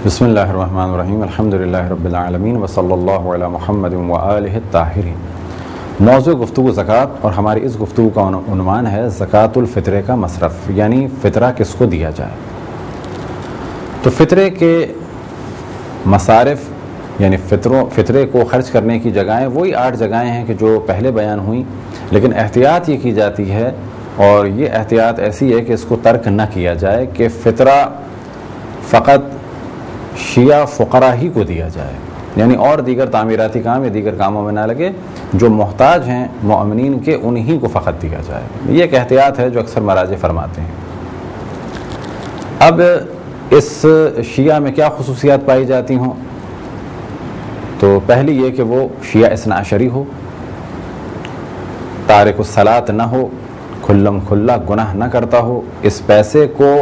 بسم اللہ الرحمن الرحیم الحمدللہ رب العالمین وصلی اللہ علی محمد وآلہ الطاہرین۔ موضوع گفتگو زکوٰۃ اور ہماری اس گفتگو کا عنوان ہے زکوٰۃ الفطرے کا مصرف، یعنی فطرہ کس کو دیا جائے۔ تو فطرے کے مصارف یعنی فطرے کو خرچ کرنے کی جگہیں وہی 8 جگہیں ہیں کہ جو پہلے بیان ہوئیں، لیکن احتیاط یہ کی جاتی ہے، اور یہ احتیاط ایسی ہے کہ اس کو ترک نہ کیا جائے کہ فطرہ فقط شیعہ فقراء ہی کو دیا جائے، یعنی اور دیگر تعمیراتی کام یا دیگر کاموں میں نہ لگے، جو محتاج ہیں مؤمنین کے انہی کو فقط دیا جائے۔ یہ ایک احتیاط ہے جو اکثر مراجع فرماتے ہیں۔ اب اس شیعہ میں کیا خصوصیات پائی جاتی ہوں؟ تو پہلی یہ کہ وہ شیعہ اثنا عشری ہو، تارک الصلاۃ نہ ہو، کھلم کھلا گناہ نہ کرتا ہو، اس پیسے کو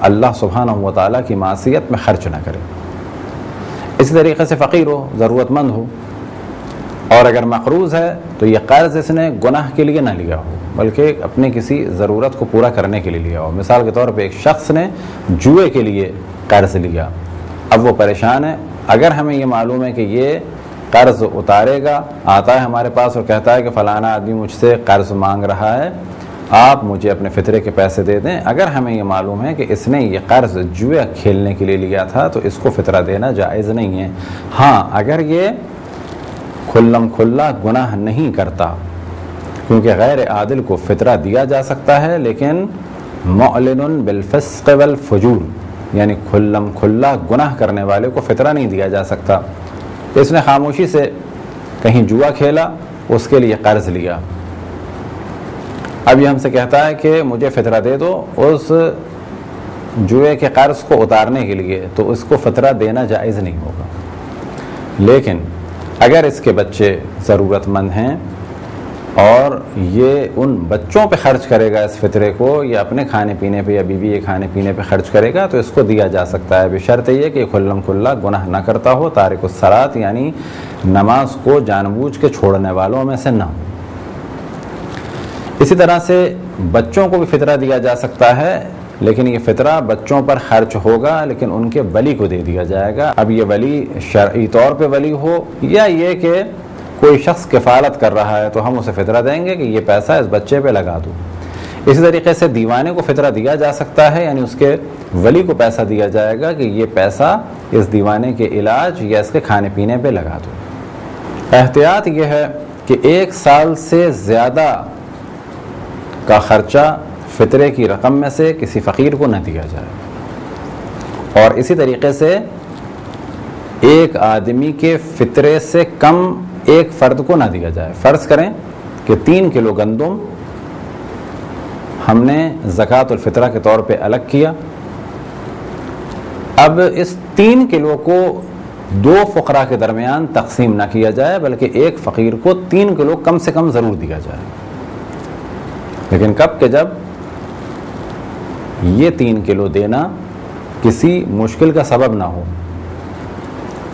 اللہ سبحانہ و تعالیٰ کی معصیت میں خرچ نہ کرے، اسی طریقے سے فقیر ہو، ضرورت مند ہو، اور اگر مقروض ہے تو یہ قرض اس نے گناہ کے لیے نہ لیا ہو بلکہ اپنے کسی ضرورت کو پورا کرنے کے لیے لیا ہو۔ مثال کے طور پہ ایک شخص نے جوئے کے لیے قرض لیا، اب وہ پریشان ہے، اگر ہمیں یہ معلوم ہے کہ یہ قرض اتارے گا، آتا ہے ہمارے پاس اور کہتا ہے کہ فلانا آدمی مجھ سے قرض مانگ رہا ہے، آپ مجھے اپنے فطرے کے پیسے دے دیں، اگر ہمیں یہ معلوم ہے کہ اس نے یہ قرض جوئے کھیلنے کے لیے لیا تھا تو اس کو فطرہ دینا جائز نہیں ہے۔ ہاں اگر یہ کھلم کھلا گناہ نہیں کرتا، کیونکہ غیر عادل کو فطرہ دیا جا سکتا ہے، لیکن معلن بالفسق والفجور یعنی کھلم کھلا گناہ کرنے والے کو فطرہ نہیں دیا جا سکتا۔ اس نے خاموشی سے کہیں جوا کھیلا، اس کے لیے قرض لیا، اب یہ ہم سے کہتا ہے کہ مجھے فطرہ دے دو اس جوئے کے قرض کو اتارنے کے لیے، تو اس کو فطرہ دینا جائز نہیں ہوگا۔ لیکن اگر اس کے بچے ضرورت مند ہیں اور یہ ان بچوں پہ خرچ کرے گا اس فطرے کو، یا اپنے کھانے پینے پہ یا بیوی کے کھانے پینے پہ خرچ کرے گا، تو اس کو دیا جا سکتا ہے، بشرط یہ کہ کھلم کھلا گناہ نہ کرتا ہو، تارک الصلاۃ یعنی نماز کو جان بوجھ کے چھوڑنے والوں میں سے نہ ہو۔ اسی طرح سے بچوں کو بھی فطرہ دیا جا سکتا ہے، لیکن یہ فطرہ بچوں پر خرچ ہوگا لیکن ان کے ولی کو دے دیا جائے گا۔ اب یہ ولی شرعی طور پہ ولی ہو یا یہ کہ کوئی شخص کفالت کر رہا ہے تو ہم اسے فطرہ دیں گے کہ یہ پیسہ اس بچے پہ لگا دو۔ اسی طریقے سے دیوانے کو فطرہ دیا جا سکتا ہے، یعنی اس کے ولی کو پیسہ دیا جائے گا کہ یہ پیسہ اس دیوانے کے علاج یا اس کے کھانے پینے پہ لگا دو۔ احتیاط یہ ہے کہ 1 سال سے زیادہ کا خرچہ فطرے کی رقم میں سے کسی فقیر کو نہ دیا جائے، اور اسی طریقے سے ایک آدمی کے فطرے سے کم ایک فرد کو نہ دیا جائے۔ فرض کریں کہ 3 کلو گندم ہم نے زکوٰۃ الفطرہ کے طور پہ الگ کیا، اب اس 3 کلو کو 2 فقراء کے درمیان تقسیم نہ کیا جائے بلکہ ایک فقیر کو 3 کلو کم سے کم ضرور دیا جائے، لیکن کب کہ جب یہ 3 کلو دینا کسی مشکل کا سبب نہ ہو۔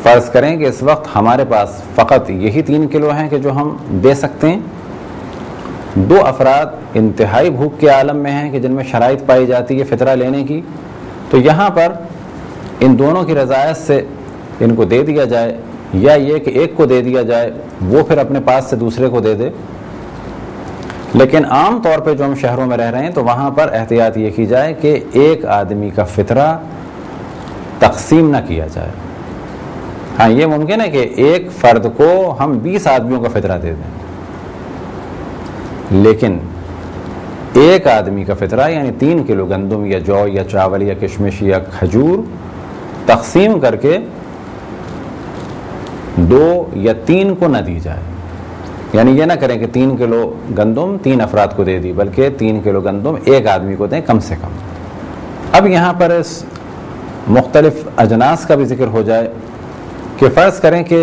فرض کریں کہ اس وقت ہمارے پاس فقط یہی 3 کلو ہیں کہ جو ہم دے سکتے ہیں، 2 افراد انتہائی بھوک کے عالم میں ہیں کہ جن میں شرائط پائی جاتی ہے فطرہ لینے کی، تو یہاں پر ان دونوں کی رضایت سے ان کو دے دیا جائے، یا یہ کہ ایک کو دے دیا جائے وہ پھر اپنے پاس سے دوسرے کو دے دے۔ لیکن عام طور پہ جو ہم شہروں میں رہ رہے ہیں تو وہاں پر احتیاط یہ کی جائے کہ ایک آدمی کا فطرہ تقسیم نہ کیا جائے۔ ہاں یہ ممکن ہے کہ ایک فرد کو ہم 20 آدمیوں کا فطرہ دے دیں، لیکن ایک آدمی کا فطرہ یعنی 3 کلو گندم یا جو یا چاول یا کشمش یا کھجور تقسیم کر کے 2 یا 3 کو نہ دی جائے، یعنی یہ نہ کریں کہ 3 کلو گندم 3 افراد کو دے دی، بلکہ 3 کلو گندم ایک آدمی کو دیں کم سے کم۔ اب یہاں پر اس مختلف اجناس کا بھی ذکر ہو جائے کہ فرض کریں کہ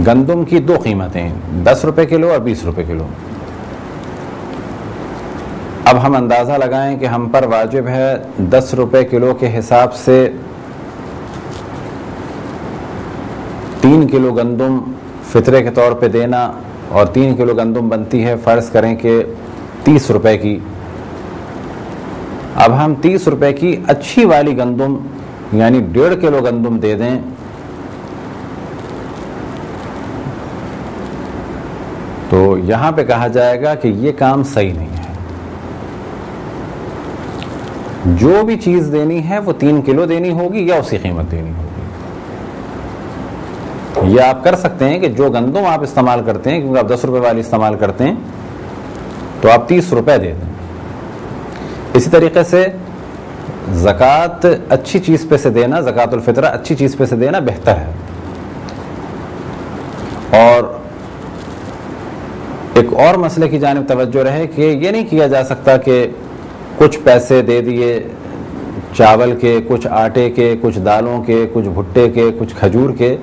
گندم کی 2 قیمتیں، 10 روپے کلو اور 20 روپے کلو۔ اب ہم اندازہ لگائیں کہ ہم پر واجب ہے 10 روپے کلو کے حساب سے 3 کلو گندم فطرے کے طور پہ دینا، اور 3 کلو گندم بنتی ہے فرض کریں کہ 30 روپے کی۔ اب ہم 30 روپے کی اچھی والی گندم یعنی 1.5 کلو گندم دے دیں تو یہاں پہ کہا جائے گا کہ یہ کام صحیح نہیں ہے. جو بھی چیز دینی ہے وہ 3 کلو دینی ہوگی یا اسی قیمت دینی ہوگی. یہ آپ کر سکتے ہیں کہ جو گندم آپ استعمال کرتے ہیں، کیونکہ آپ 10 روپے والی استعمال کرتے ہیں تو آپ 30 روپے دے دیں. اسی طریقے سے زکوٰۃ اچھی چیز پہ سے دینا، زکوٰۃ الفطرہ اچھی چیز پہ سے دینا بہتر ہے. اور ایک اور مسئلے کی جانب توجہ رہے کہ یہ نہیں کیا جا سکتا کہ کچھ پیسے دے دیے چاول کے، کچھ آٹے کے، کچھ دالوں کے، کچھ بھٹے کے، کچھ کھجور کے،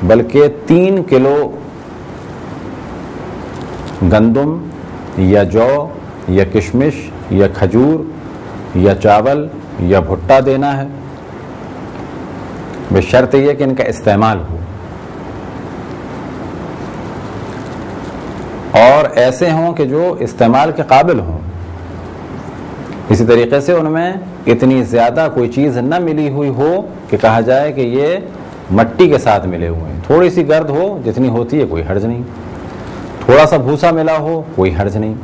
بلکہ 3 کلو گندم یا جو یا کشمش یا کھجور یا چاول یا بھٹا دینا ہے، بشرط یہ کہ ان کا استعمال ہو اور ایسے ہوں کہ جو استعمال کے قابل ہوں. اسی طریقے سے ان میں اتنی زیادہ کوئی چیز نہ ملی ہوئی ہو کہ کہا جائے کہ یہ مٹی کے ساتھ ملے ہوئے ہیں. تھوڑی سی گرد ہو جتنی ہوتی ہے کوئی حرج نہیں، تھوڑا سا بھوسا ملا ہو کوئی حرج نہیں.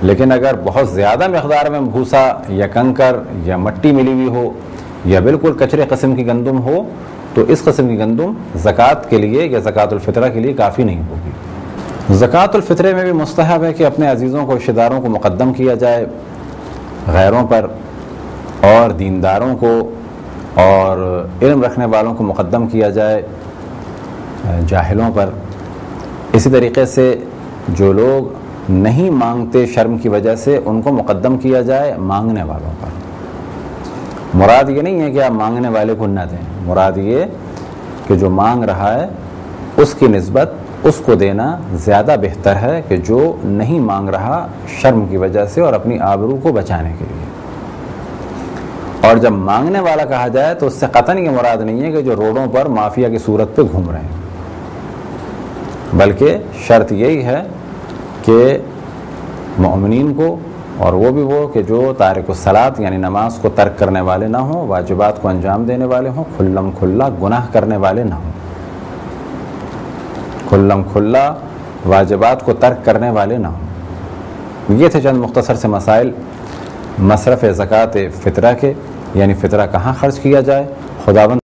لیکن اگر بہت زیادہ مقدار میں بھوسا یا کنکر یا مٹی ملی ہوئی ہو یا بالکل کچرے قسم کی گندم ہو تو اس قسم کی گندم زکوٰۃ کے لیے یا زکوٰۃ الفطرہ کے لیے کافی نہیں ہوگی. زکوٰۃ الفطرے میں بھی مستحب ہے کہ اپنے عزیزوں کو، رشتہ داروں کو مقدم کیا جائے غیروں پر، اور دینداروں کو اور علم رکھنے والوں کو مقدم کیا جائے جاہلوں پر. اسی طریقے سے جو لوگ نہیں مانگتے شرم کی وجہ سے ان کو مقدم کیا جائے مانگنے والوں پر. مراد یہ نہیں ہے کہ آپ مانگنے والے کو نہ دیں، مراد یہ کہ جو مانگ رہا ہے اس کی نسبت اس کو دینا زیادہ بہتر ہے کہ جو نہیں مانگ رہا شرم کی وجہ سے اور اپنی آبرو کو بچانے کے لیے. اور جب مانگنے والا کہا جائے تو اس سے قطعاً یہ مراد نہیں ہے کہ جو روڈوں پر مافیا کی صورت پہ گھوم رہے ہیں، بلکہ شرط یہی ہے کہ مومنین کو، اور وہ بھی وہ کہ جو تارک الصلاۃ یعنی نماز کو ترک کرنے والے نہ ہوں، واجبات کو انجام دینے والے ہوں، کھلم کھلا گناہ کرنے والے نہ ہوں، کھلم کھلا واجبات کو ترک کرنے والے نہ ہوں. یہ تھے چند مختصر سے مسائل مصرف زکوٰۃ فطرہ کے، یعنی فطرہ کہاں خرچ کیا جائے. خداوند